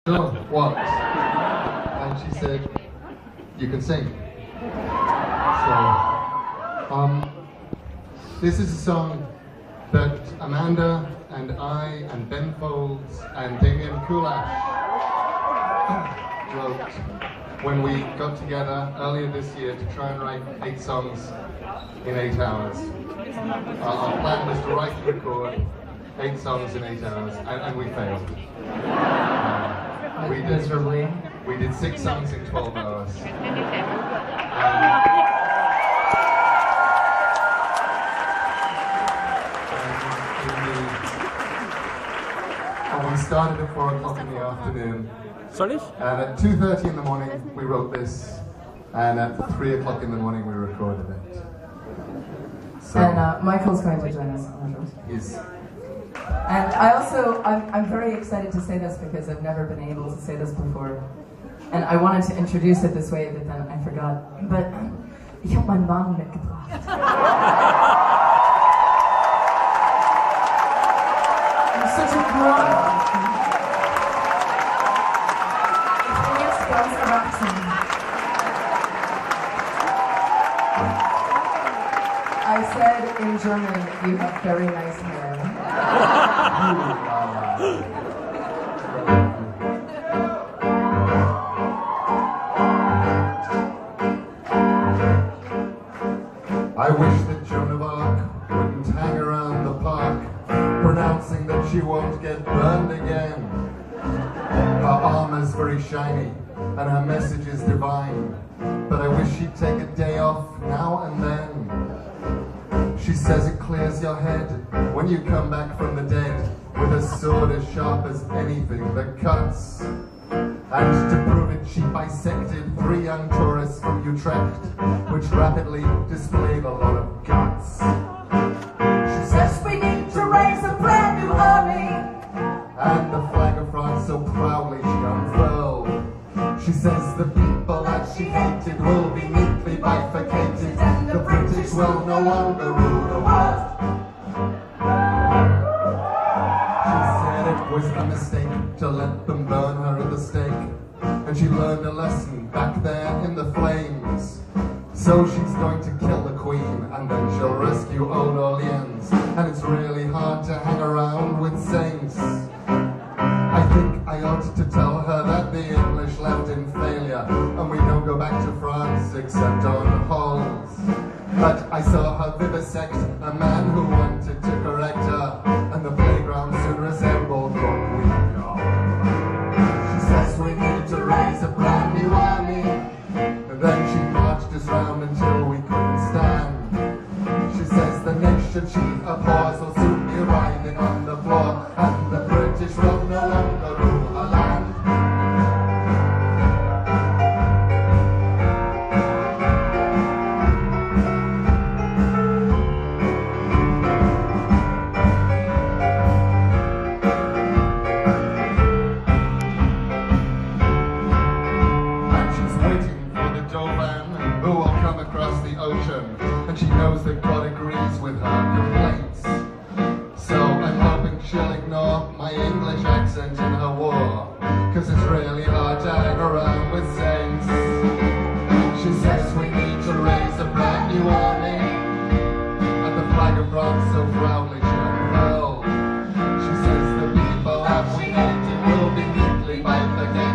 No, what? And she said, you can sing. So, this is a song that Amanda and I and Ben Folds and Damien Kulash wrote when we got together earlier this year to try and write 8 songs in 8 hours. Our plan was to write and record 8 songs in 8 hours, and we failed. We did 6 songs in 12 hours. We started at 4 o'clock in the afternoon. Sorry? And at 2:30 in the morning we wrote this, and at 3 o'clock in the morning we recorded it. So And Michael's going to join us on the show. Yes. And I'm very excited to say this because I've never been able to say this before. And I wanted to introduce it this way, but then I forgot. But ich habe meinen Wagen mitgebracht. I'm such a grown-up. Ich bin jetzt ganz erwachsen. I said in German, you have very nice hair. I wish that Joan of Arc wouldn't hang around the park, pronouncing that she won't get burned again. Her armor's very shiny, and her message is divine, but I wish she'd take a day off now and then. She says it clears your head when you come back from the dead, with a sword as sharp as anything that cuts. And to prove it, she bisected 3 young tourists from Utrecht, which rapidly displayed a lot of guts. She says we need to raise a brand new army, and the flag of France so proudly she unfurled. She says the people that she hated will be neatly bifurcated, and the British will no longer rule the world. It was a mistake to let them burn her at the stake, and she learned a lesson back there in the flames. So she's going to kill the Queen, and then she'll rescue Old Orleans, and it's really hard to hang around with saints. I think I ought to tell her that the English left in failure, and we don't go back to France except on holes. But I saw her vivisect a man who wanted to correct her, and the playground soon resembled what we know. She says we need to raise a brand new army, and then she marched us round until we couldn't stand. She says the nation she abhors will soon be writhing on the floor, and the British will no longer rule her land. And she knows that God agrees with her complaints. So I'm hoping she'll ignore my English accent in her war, cause it's really hard to hang around with saints. She says we need to raise a brand new army, and the flag of France so proudly she unfurled. She says the people that we hated will be neatly bifurcated,